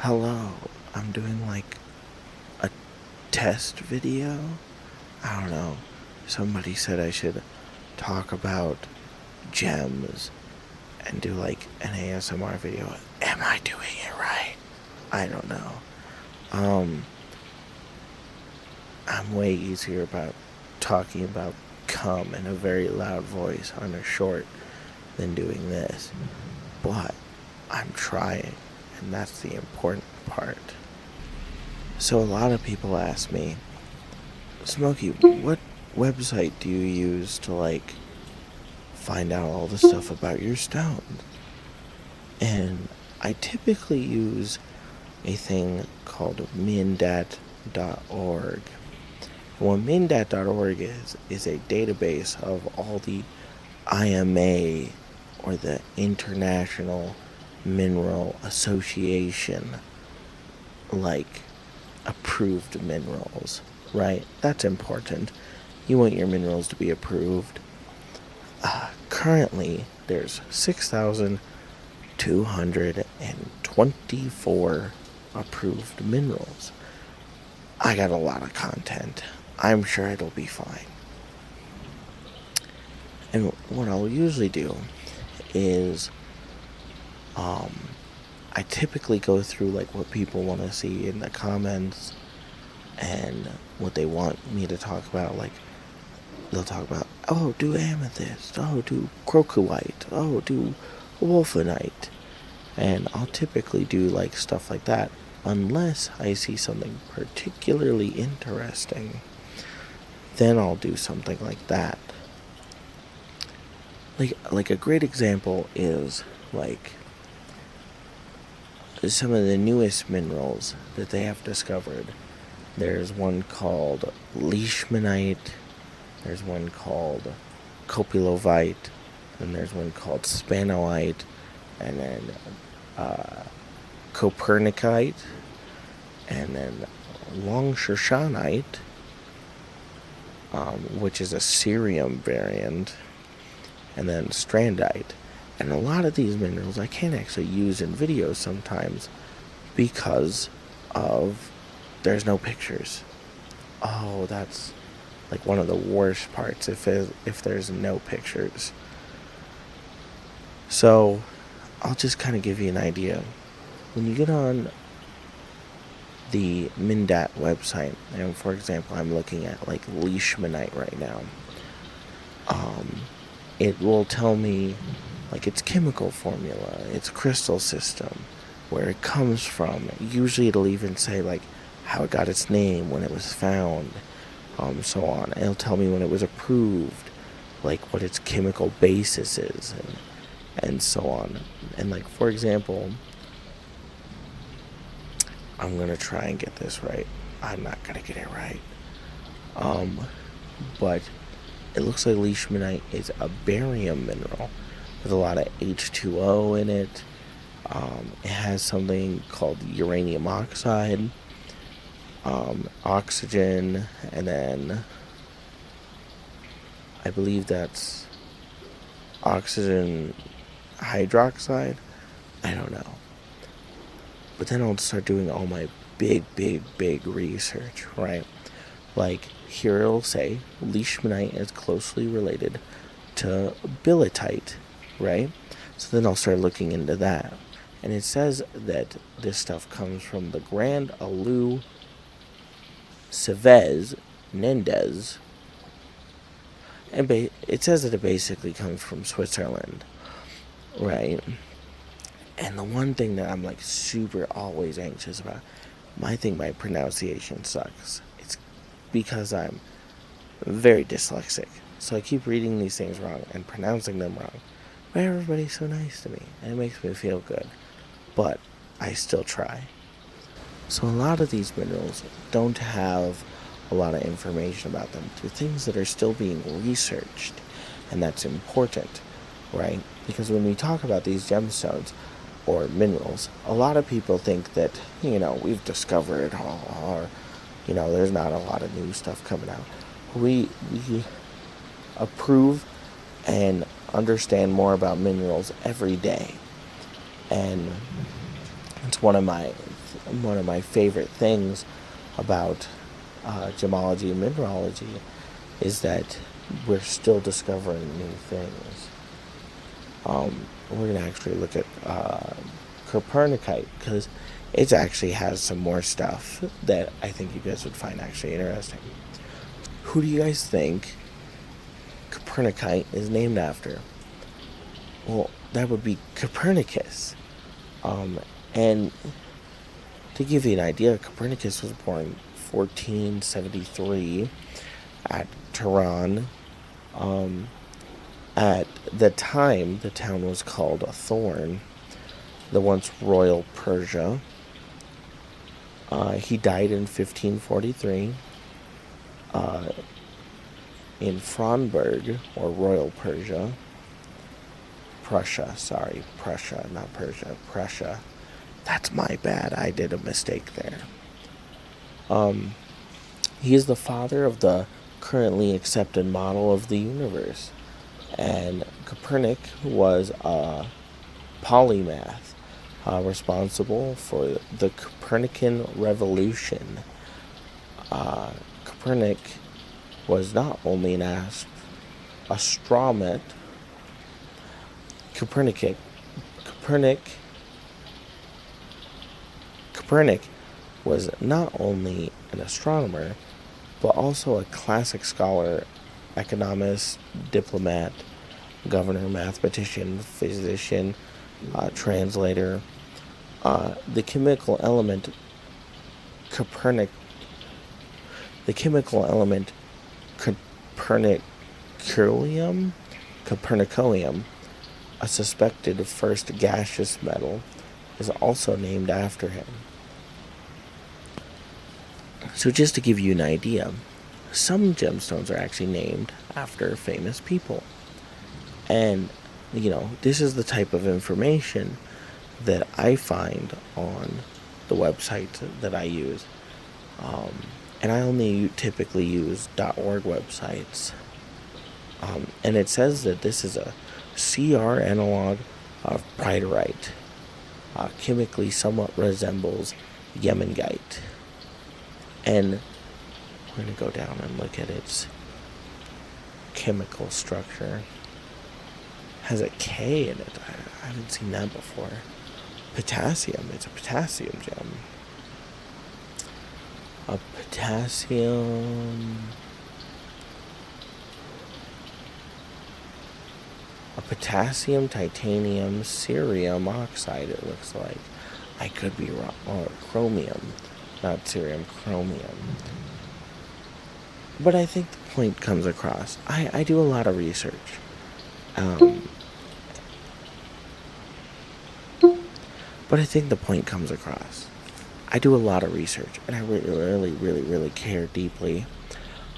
Hello, I'm doing like a test video. I don't know. Somebody said I should talk about gems and do like an ASMR video. Am I doing it right? I don't know. I'm way easier about talking about cum in a very loud voice on a short than doing this. But I'm trying, and that's the important part. So a lot of people ask me, Smokey, what website do you use to like find out all the stuff about your stones? And I typically use a thing called mindat.org. What mindat.org is a database of all the IMA, or the International Mineral Association, like approved minerals, right? That's important. You want your minerals to be approved. Currently, there's 6,224 approved minerals. I got a lot of content. I'm sure it'll be fine. And what I'll usually do is I typically go through like what people want to see in the comments and what they want me to talk about. Like, they'll talk about, oh, do amethyst, oh, do crocowite, oh, do wolfenite. And I'll typically do like stuff like that unless I see something particularly interesting. Then I'll do something like that. Like a great example is like some of the newest minerals that they have discovered. There's one called leishmanite, there's one called copilovite, and there's one called spanoite, and then copernicite, and then longshorshanite, which is a cerium variant, and then strandite. And a lot of these minerals I can't actually use in videos sometimes because of there's no pictures. Oh, that's like one of the worst parts if there's no pictures. So I'll just kind of give you an idea. When you get on the Mindat website, and for example, I'm looking at like leishmanite right now. It will tell me like its chemical formula, its crystal system, where it comes from. Usually it'll even say like how it got its name, when it was found, so on. It'll tell me when it was approved, like what its chemical basis is, and so on. And like, for example, I'm gonna try and get this right. I'm not gonna get it right. But it looks like leishmanite is a barium mineral with a lot of H2O in it. It has something called uranium oxide, oxygen, and then I believe that's oxygen hydroxide. I don't know. But then I'll start doing all my big research, right? Like, here it'll say leishmanite is closely related to billetite, right? So then I'll start looking into that. And it says that this stuff comes from the Grand Alu Cevez Nendez. And it says that it basically comes from Switzerland, right? And the one thing that I'm like super always anxious about, my pronunciation sucks. It's because I'm very dyslexic. So I keep reading these things wrong and pronouncing them wrong. But everybody's so nice to me, and it makes me feel good. But I still try. So a lot of these minerals don't have a lot of information about them. They're things that are still being researched, and that's important, right? Because when we talk about these gemstones or minerals, a lot of people think that, we've discovered it all, or, there's not a lot of new stuff coming out. We approve and understand more about minerals every day. And it's one of my one of my favorite things about gemology and mineralogy is that we're still discovering new things. We're going to actually look at Copernicite, because it actually has some more stuff that I think you guys would find actually interesting. Who do you guys think Copernicite is named after? Well, that would be Copernicus. And to give you an idea, Copernicus was born 1473 at Tehran. At the time, the town was called Thorn, the once royal Persia. He died in 1543 in Frauenburg, or Royal Prussia, not Persia, Prussia. That's my bad, I did a mistake there. He is the father of the currently accepted model of the universe. And Copernic was a polymath, responsible for the Copernican revolution. Copernic was not only an astronomer. Copernic was not only an astronomer, but also a classic scholar, economist, diplomat, governor, mathematician, physician, translator. The chemical element Coperniconium, a suspected first gaseous metal, is also named after him. So just to give you an idea, some gemstones are actually named after famous people. And, this is the type of information that I find on the website that I use. And I only typically use .org websites. And it says that this is a CR analog of Priderite. Chemically somewhat resembles Yemengite. And we're going to go down and look at its chemical structure. Has a K in it. I haven't seen that before. Potassium. It's a potassium gem. A potassium titanium cerium oxide, it looks like. I could be wrong. Or chromium. Not cerium, chromium. But I think the point comes across. I do a lot of research. But I think the point comes across. I do a lot of research, and I really care deeply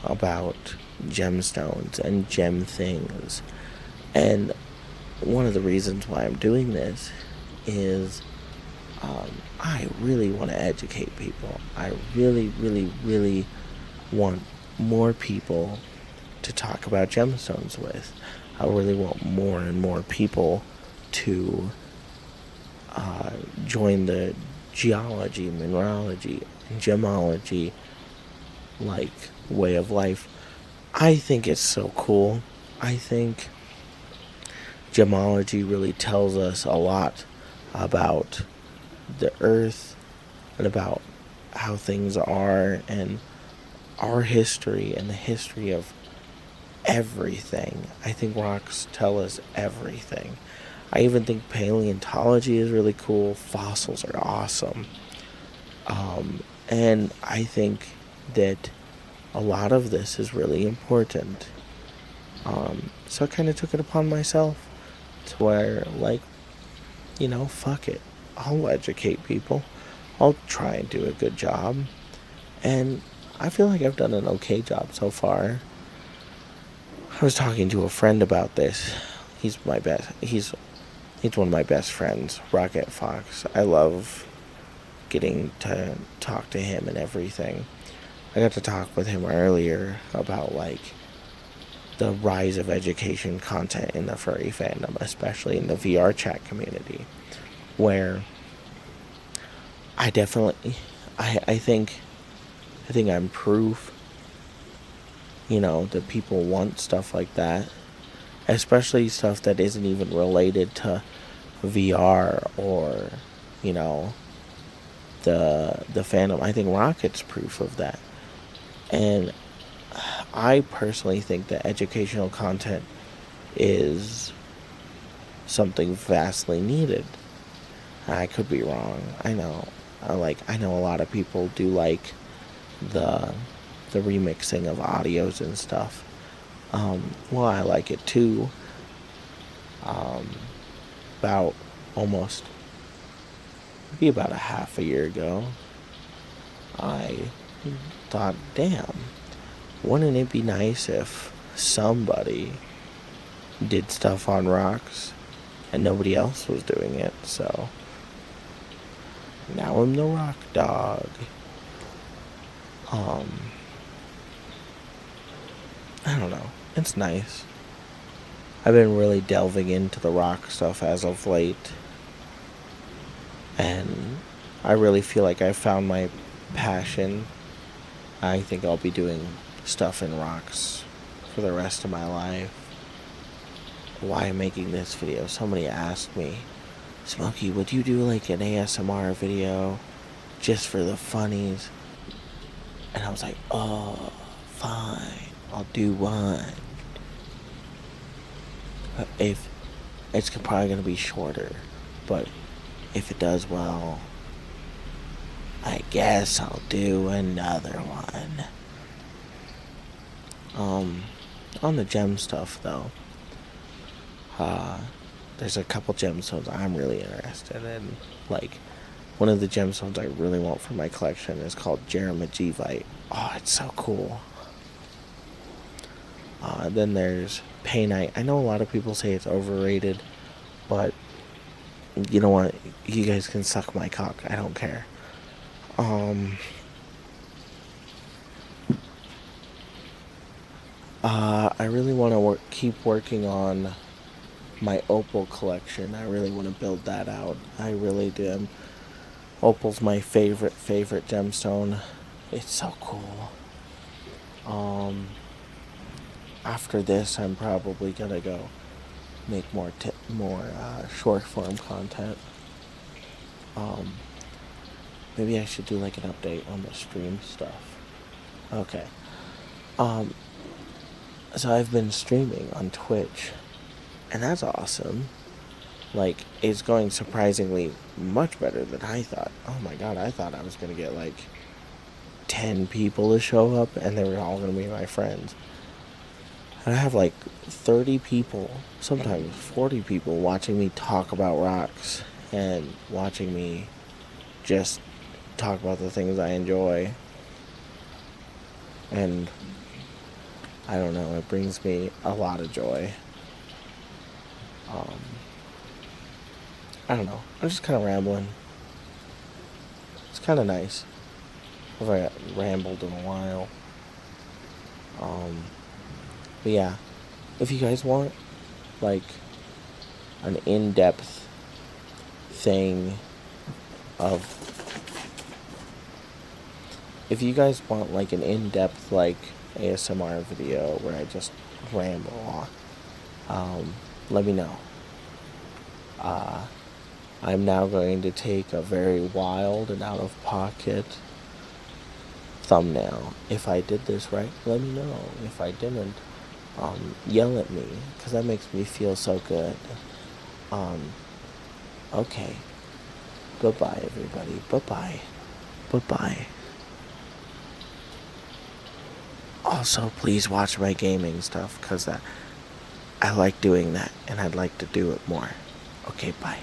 about gemstones and gem things. And one of the reasons why I'm doing this is I really want to educate people. I really want more people to talk about gemstones with. I really want more and more people to join the geology, mineralogy, and gemology way of life. I think it's so cool. I think gemology really tells us a lot about the earth and about how things are and our history and the history of everything. I think rocks tell us everything. I even think paleontology is really cool. Fossils are awesome. And I think that a lot of this is really important. So I kind of took it upon myself to where, fuck it. I'll educate people. I'll try and do a good job. And I feel like I've done an okay job so far. I was talking to a friend about this. He's one of my best friends, Rocket Fox. I love getting to talk to him and everything. I got to talk with him earlier about the rise of education content in the furry fandom, especially in the vrchat community, where I definitely, I think I'm proof, that people want stuff like that, especially stuff that isn't even related to VR or, you know, the fandom. I think Rocket's proof of that. And I personally think that educational content is something vastly needed. I could be wrong. I know. I know a lot of people do like the the remixing of audios and stuff. Well, I like it too. Um, about almost maybe about a half a year ago, I thought, damn, wouldn't it be nice if somebody did stuff on rocks and nobody else was doing it? So now I'm the rock dog. I don't know. It's nice. I've been really delving into the rock stuff as of late, and I really feel like I found my passion. I think I'll be doing stuff in rocks for the rest of my life. Why I'm making this video? Somebody asked me, Smokey, would you do like an ASMR video just for the funnies? And I was like, oh, fine, I'll do one. If it's probably gonna be shorter, but if it does well, I guess I'll do another one. On the gem stuff though, there's a couple gemstones I'm really interested in. Like, one of the gemstones I really want for my collection is called Jeremagevite. Oh, it's so cool. Then there's Painite. I know a lot of people say it's overrated, but you know what? You guys can suck my cock. I don't care. I really want to keep working on my opal collection. I really want to build that out. I really do. Opal's my favorite gemstone. It's so cool. After this, I'm probably gonna go make more short form content. Maybe I should do like an update on the stream stuff. Okay. So I've been streaming on Twitch, and that's awesome. Like, it's going surprisingly much better than I thought. Oh my god, I thought I was gonna get like 10 people to show up, and they were all gonna be my friends. And I have like 30 people, sometimes 40 people watching me talk about rocks and watching me just talk about the things I enjoy. And I don't know, it brings me a lot of joy. I don't know, I'm just kind of rambling. It's kind of nice. I've rambled in a while. But yeah, if you guys want like an in-depth thing of, if you guys want like an in-depth like ASMR video where I just ramble on, let me know. I'm now going to take a very wild and out of pocket thumbnail. If I did this right, let me know. If I didn't, yell at me, because that makes me feel so good. Okay. Goodbye, everybody. Bye-bye. Bye-bye. Also, please watch my gaming stuff, because I like doing that, and I'd like to do it more. Okay, bye.